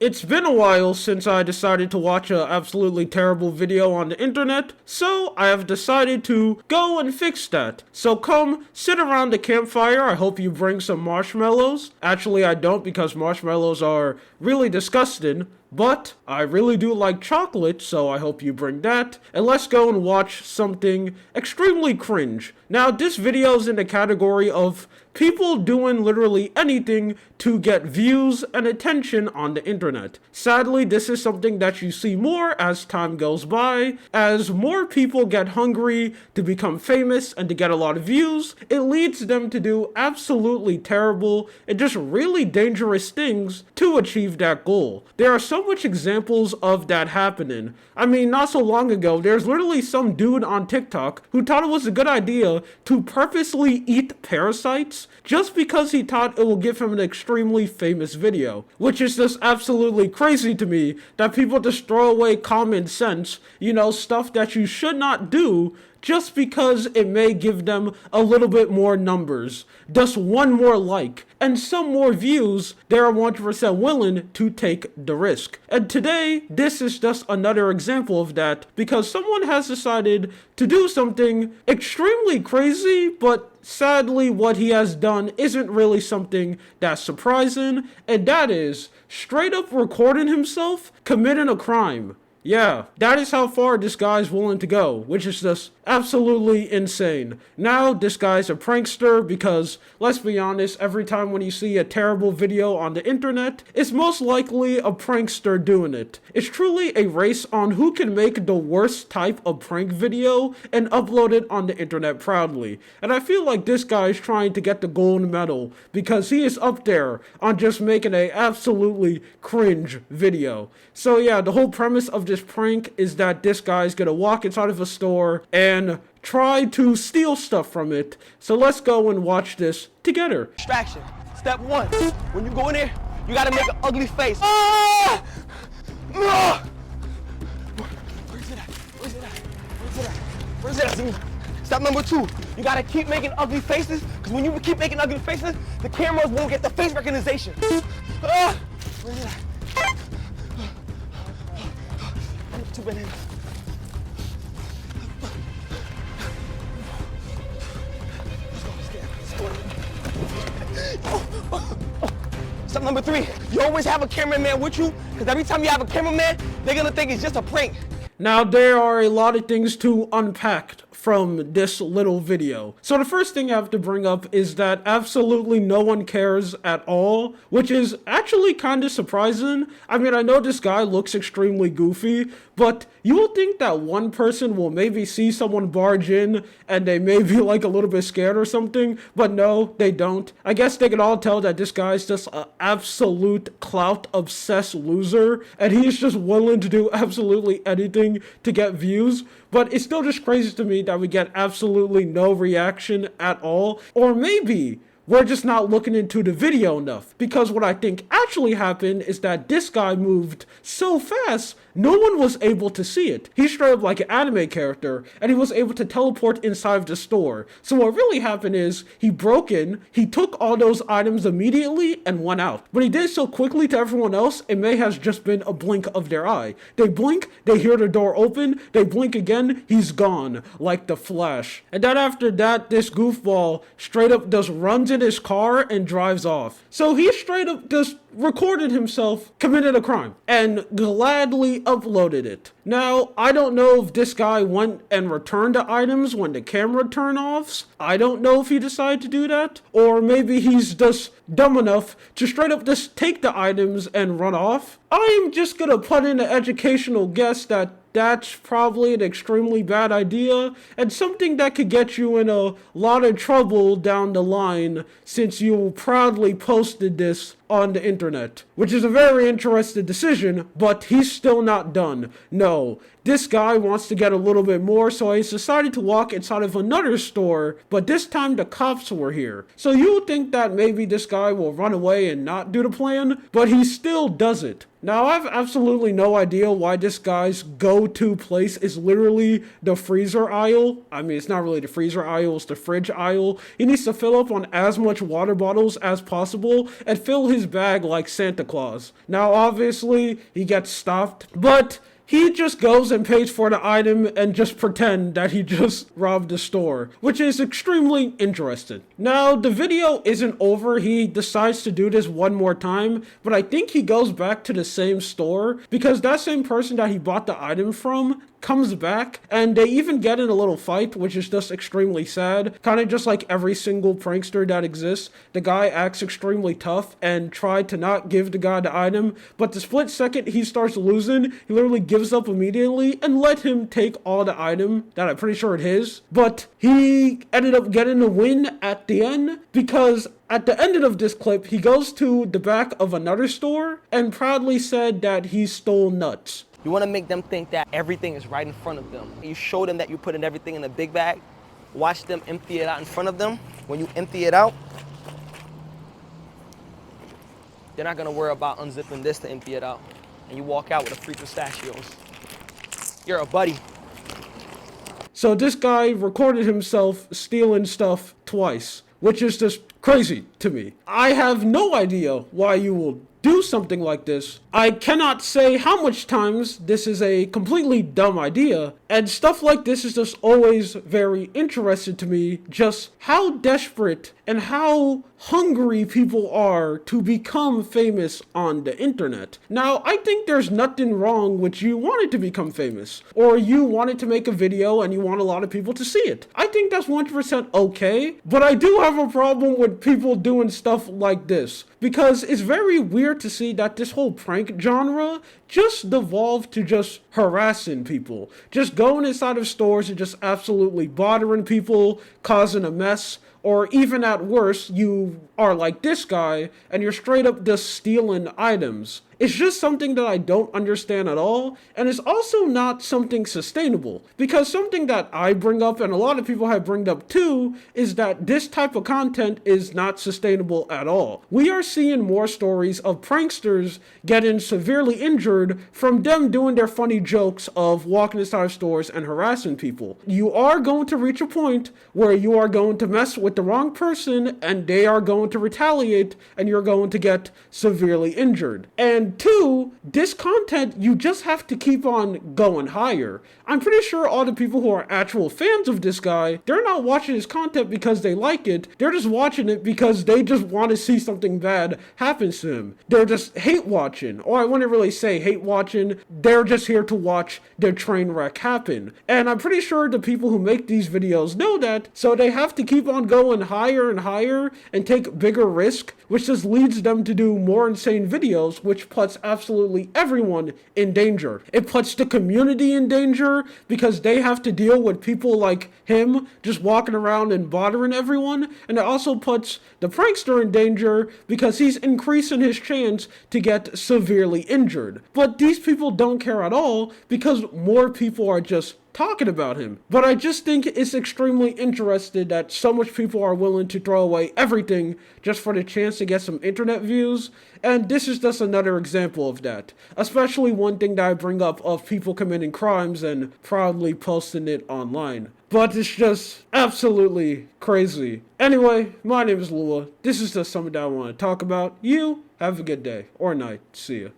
It's been a while since I decided to watch an absolutely terrible video on the internet, so I have decided to go and fix that. So come, sit around the campfire. I hope you bring some marshmallows. Actually, I don't, because marshmallows are really disgusting. But I really do like chocolate, so I hope you bring that. And let's go and watch something extremely cringe. Now, this video is in the category of people doing literally anything to get views and attention on the internet. Sadly, this is something that you see more as time goes by. As more people get hungry to become famous and to get a lot of views, it leads them to do absolutely terrible and just really dangerous things to achieve that goal. There are so much examples of that happening. I mean, not so long ago, there's literally some dude on TikTok who thought it was a good idea to purposely eat parasites just because he thought it will give him an extremely famous video, which is just absolutely crazy to me that people just throw away common sense, stuff that you should not do just because it may give them a little bit more numbers, just one more like, and some more views. They're 100% willing to take the risk. And today, this is just another example of that, because someone has decided to do something extremely crazy, but sadly what he has done isn't really something that's surprising, and that is straight up recording himself committing a crime. Yeah, that is how far this guy's willing to go, which is just absolutely insane. Now, this guy's a prankster because, let's be honest, every time when you see a terrible video on the internet, it's most likely a prankster doing it. It's truly a race on who can make the worst type of prank video and upload it on the internet proudly. And I feel like this guy is trying to get the gold medal because he is up there on just making a absolutely cringe video. So yeah, the whole premise of this prank is that this guy's gonna walk inside of a store and try to steal stuff from it. So let's go and watch this together. Distraction. Step one. When you go in there, you gotta make an ugly face. Ah! Ah! Where's it at? Where's it at? Where's it at? Where's it at? Step number two. You gotta keep making ugly faces, because when you keep making ugly faces, the cameras won't get the face recognition. Ah! Where's it at? Two bananas. Step number three, you always have a cameraman with you, because every time you have a cameraman, they're gonna think it's just a prank. Now, there are a lot of things to unpack from this little video. So the first thing I have to bring up is that absolutely no one cares at all, which is actually kind of surprising. I mean, I know this guy looks extremely goofy, but you will think that one person will maybe see someone barge in and they may be like a little bit scared or something, but no, they don't. I guess they can all tell that this guy's just an absolute clout-obsessed loser, and he's just willing to do absolutely anything to get views. But it's still just crazy to me that we get absolutely no reaction at all. Or maybe we're just not looking into the video enough, because what I think actually happened is that this guy moved so fast, no one was able to see it. He's straight up like an anime character, and he was able to teleport inside of the store. So what really happened is he broke in, he took all those items immediately and went out. But he did so quickly to everyone else, it may have just been a blink of their eye. They blink, they hear the door open, they blink again, he's gone, like the Flash. And then after that, this goofball straight up just runs in his car and drives off. So he straight up just recorded himself committed a crime and gladly uploaded it. Now, I don't know if this guy went and returned the items when the camera turned off. I don't know if he decided to do that, or maybe he's just dumb enough to straight up just take the items and run off. I'm just gonna put in an educational guess that that's probably an extremely bad idea and something that could get you in a lot of trouble down the line, since you proudly posted this on the internet, which is a very interesting decision, but he's still not done. No, this guy wants to get a little bit more, so he's decided to walk inside of another store, but this time the cops were here. So you would think that maybe this guy will run away and not do the plan, but he still does it. Now, I have absolutely no idea why this guy's go-to place is literally the freezer aisle. I mean, it's not really the freezer aisle, it's the fridge aisle. He needs to fill up on as much water bottles as possible and fill his his bag like Santa Claus. Now, obviously, he gets stopped, but he just goes and pays for the item and just pretend that he just robbed the store, which is extremely interesting. Now, the video isn't over. He decides to do this one more time, but I think he goes back to the same store because that same person that he bought the item from comes back, and they even get in a little fight, which is just extremely sad. Kind of just like every single prankster that exists. The guy acts extremely tough and tried to not give the guy the item, but the split second he starts losing, he literally gives up immediately and let him take all the item that I'm pretty sure it is. But he ended up getting the win at the end because at the end of this clip, he goes to the back of another store and proudly said that he stole nuts. You want to make them think that everything is right in front of them. You show them that you're putting everything in a big bag. Watch them empty it out in front of them. When you empty it out, they're not going to worry about unzipping this to empty it out. And you walk out with a free pistachios. You're a buddy. So this guy recorded himself stealing stuff twice, which is just crazy to me. I have no idea why you will do something like this. I cannot say how much times this is a completely dumb idea, and stuff like this is just always very interesting to me, just how desperate and how hungry people are to become famous on the internet. Now, I think there's nothing wrong with you wanting to become famous, or you wanted to make a video and you want a lot of people to see it. I think that's 100% okay, but I do have a problem with people doing stuff like this, because it's very weird to see that this whole prank genre just devolved to just harassing people, just going inside of stores and just absolutely bothering people, causing a mess. Or even at worst, you are like this guy and you're straight up just stealing items. It's just something that I don't understand at all, and it's also not something sustainable, because something that I bring up and a lot of people have bring up too is that this type of content is not sustainable at all. We are seeing more stories of pranksters getting severely injured from them doing their funny jokes of walking inside stores and harassing people. You are going to reach a point where you are going to mess with the wrong person and they are going to retaliate and you're going to get severely injured. And two, this content, you just have to keep on going higher. I'm pretty sure all the people who are actual fans of this guy, they're not watching his content because they like it. They're just watching it because they just want to see something bad happens to him. They're just hate watching. Or I wouldn't really say hate watching. They're just here to watch their train wreck happen. And I'm pretty sure the people who make these videos know that, so they have to keep on going higher and higher and take bigger risk, which just leads them to do more insane videos, which puts absolutely everyone in danger. It puts the community in danger because they have to deal with people like him just walking around and bothering everyone, and it also puts the prankster in danger because he's increasing his chance to get severely injured. But these people don't care at all because more people are just talking about him. But I just think it's extremely interesting that so much people are willing to throw away everything just for the chance to get some internet views, and this is just another example of that. Especially one thing that I bring up of people committing crimes and proudly posting it online. But it's just absolutely crazy. Anyway, my name is Lua. This is just something that I want to talk about. You have a good day or night. See ya.